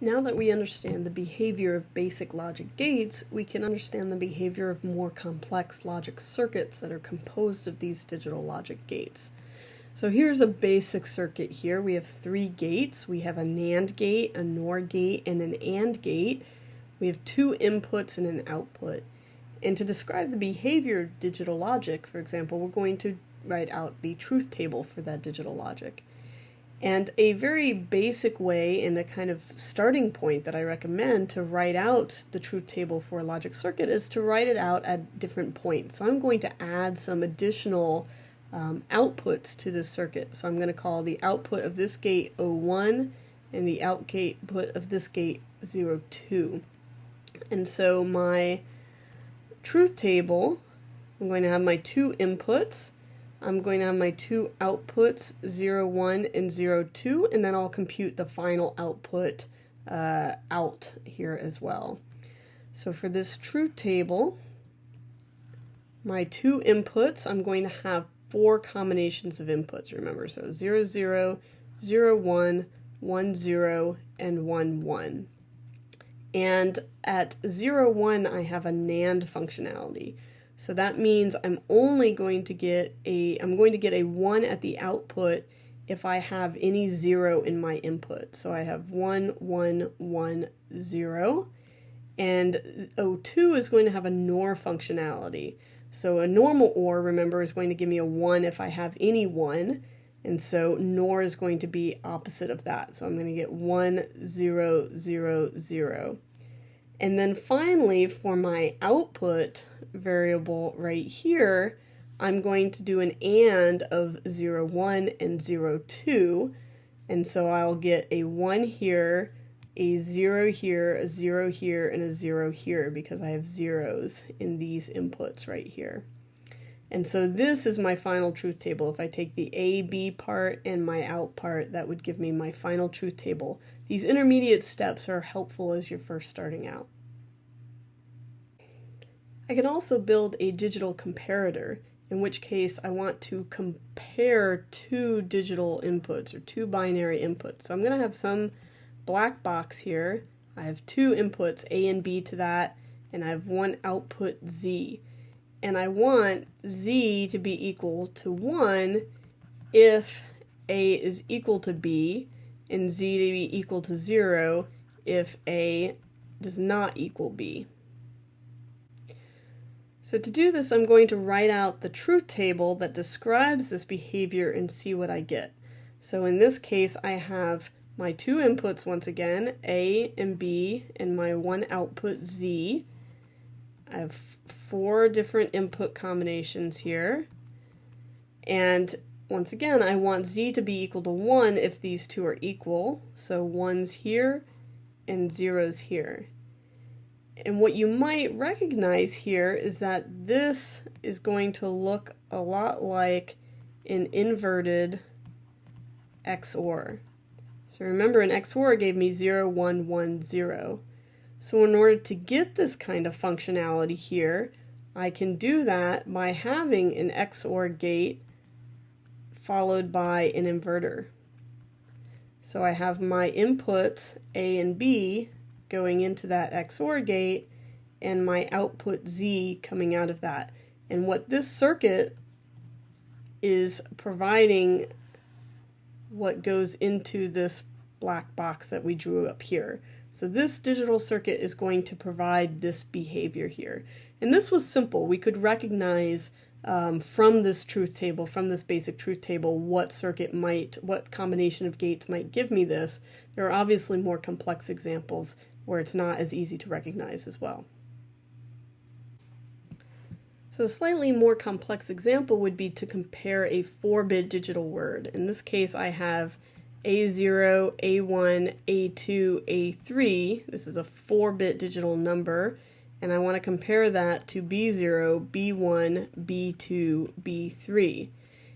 Now that we understand the behavior of basic logic gates, we can understand the behavior of more complex logic circuits that are composed of these digital logic gates. So here's a basic circuit here. We have three gates. We have a NAND gate, a NOR gate, and an AND gate. We have two inputs and an output. And to describe the behavior of digital logic, for example, we're going to write out the truth table for that digital logic. And a very basic way and a kind of starting point that I recommend to write out the truth table for a logic circuit is to write it out at different points. So I'm going to add some additional outputs to this circuit. So I'm going to call the output of this gate 01 and the output of this gate 02. And so my truth table, I'm going to have my two inputs. I'm going to have my two outputs, 01 and 02, and then I'll compute the final output out here as well. So for this truth table, my two inputs, I'm going to have four combinations of inputs, remember. So 00, 01, 10, and 11. And at 01, I have a NAND functionality. So that means I'm going to get a 1 at the output if I have any 0 in my input. So I have 1, 1, 1, 0. And 02 is going to have a NOR functionality. So a normal OR, remember, is going to give me a 1 if I have any 1. And so NOR is going to be opposite of that. So I'm going to get 1, 0, 0, 0. And then finally, for my output variable right here, I'm going to do an AND of 01 and 02. And so I'll get a 1 here, a 0 here, a 0 here, and a 0 here because I have zeros in these inputs right here. And so this is my final truth table. If I take the A, B part and my out part, that would give me my final truth table. These intermediate steps are helpful as you're first starting out. I can also build a digital comparator, in which case I want to compare two digital inputs or two binary inputs. So I'm going to have some black box here. I have two inputs, A and B to that, and I have one output Z. And I want Z to be equal to 1 if A is equal to B, and Z to be equal to 0 if A does not equal B. So to do this, I'm going to write out the truth table that describes this behavior and see what I get. So in this case, I have my two inputs once again, A and B, and my one output Z. I have four different input combinations here. And once again, I want Z to be equal to 1 if these two are equal. So 1's here and 0's here. And what you might recognize here is that this is going to look a lot like an inverted XOR. So remember, an XOR gave me 0, 1, 1, 0. So in order to get this kind of functionality here, I can do that by having an XOR gate followed by an inverter. So I have my inputs A and B going into that XOR gate and my output Z coming out of that. And what this circuit is providing, what goes into this black box that we drew up here. So this digital circuit is going to provide this behavior here. And this was simple. We could recognize from this truth table, from this basic truth table, what combination of gates might give me this. There are obviously more complex examples where it's not as easy to recognize as well. So a slightly more complex example would be to compare a 4-bit digital word. In this case, I have A0, A1, A2, A3. This is a 4-bit digital number, and I want to compare that to B0, B1, B2, B3.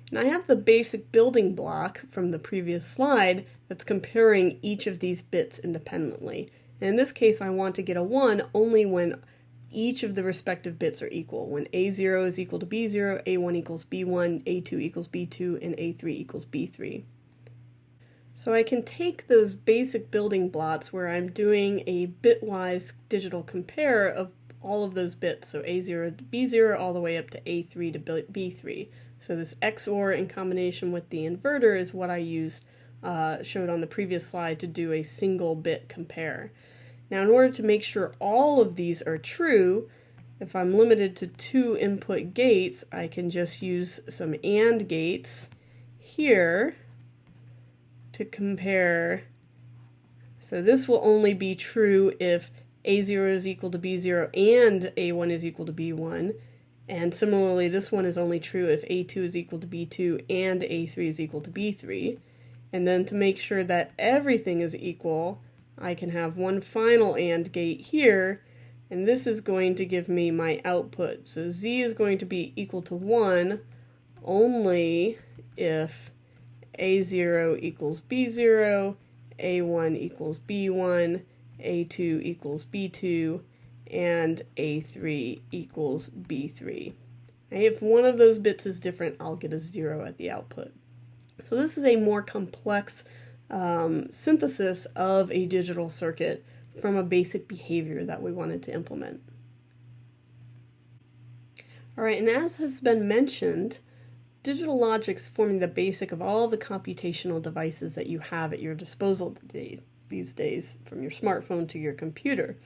And I have the basic building block from the previous slide that's comparing each of these bits independently. And in this case, I want to get a 1 only when each of the respective bits are equal. When A0 is equal to B0, A1 equals B1, A2 equals B2, and A3 equals B3. So I can take those basic building blocks where I'm doing a bitwise digital compare of all of those bits, so A0 to B0 all the way up to A3 to B3. So this XOR in combination with the inverter is what I used, showed on the previous slide to do a single bit compare. Now in order to make sure all of these are true, if I'm limited to 2 input gates, I can just use some AND gates here to compare. So this will only be true if A0 is equal to B0 and A1 is equal to B1. And similarly, this one is only true if A2 is equal to B2 and A3 is equal to B3. And then to make sure that everything is equal, I can have one final AND gate here, and this is going to give me my output. So Z is going to be equal to 1 only if A0 equals B0, A1 equals B1, A2 equals B2, and A3 equals B3. And if one of those bits is different, I'll get a 0 at the output. So this is a more complex synthesis of a digital circuit from a basic behavior that we wanted to implement. All right, and as has been mentioned, digital logic's forming the basic of all the computational devices that you have at your disposal these days, from your smartphone to your computer.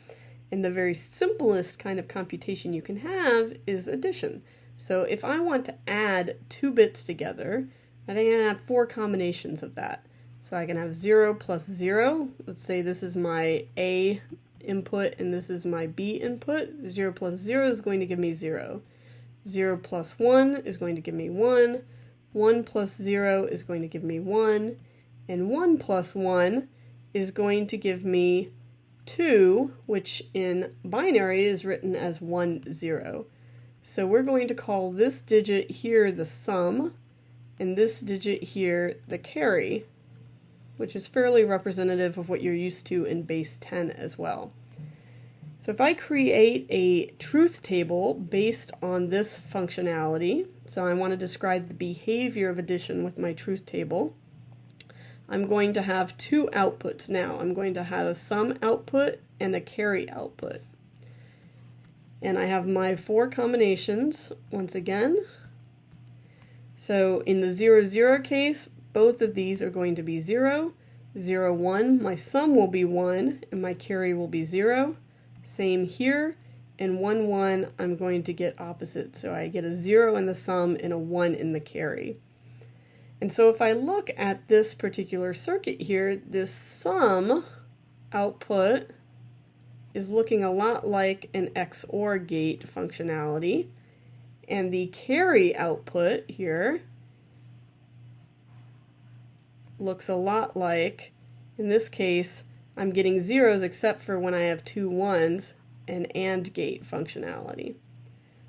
And the very simplest kind of computation you can have is addition. So if I want to add 2 bits together, I can have 4 combinations of that. So I can have 0 plus 0. Let's say this is my A input and this is my B input. 0 plus 0 is going to give me 0. 0 plus 1 is going to give me 1. 1 plus 0 is going to give me 1. And 1 plus 1 is going to give me 2, which in binary is written as 1, 0. So we're going to call this digit here the sum, and this digit here the carry, which is fairly representative of what you're used to in base 10 as well. So if I create a truth table based on this functionality, so I want to describe the behavior of addition with my truth table, I'm going to have 2 outputs now. I'm going to have a sum output and a carry output. And I have my 4 combinations once again. So in the 0, 0 case, both of these are going to be 0. 0, 1, my sum will be 1 and my carry will be 0. Same here. And 1, 1, I'm going to get opposite. So I get a 0 in the sum and a 1 in the carry. And so if I look at this particular circuit here, this sum output is looking a lot like an XOR gate functionality. And the carry output here looks a lot like, in this case, I'm getting zeros except for when I have 2 1s, an AND gate functionality.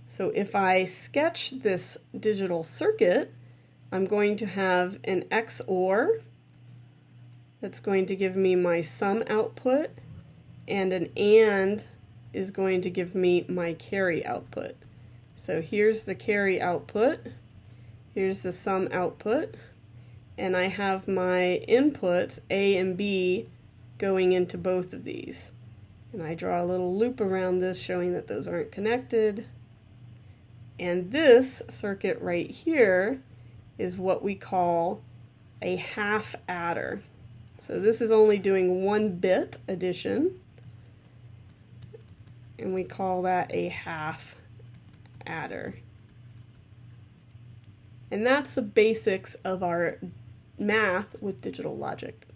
So if I sketch this digital circuit, I'm going to have an XOR that's going to give me my sum output, and an AND is going to give me my carry output. So here's the carry output, here's the sum output, and I have my inputs, A and B, going into both of these. And I draw a little loop around this showing that those aren't connected. And this circuit right here is what we call a half adder. So this is only doing 1 bit addition, and we call that a half adder. And that's the basics of our math with digital logic.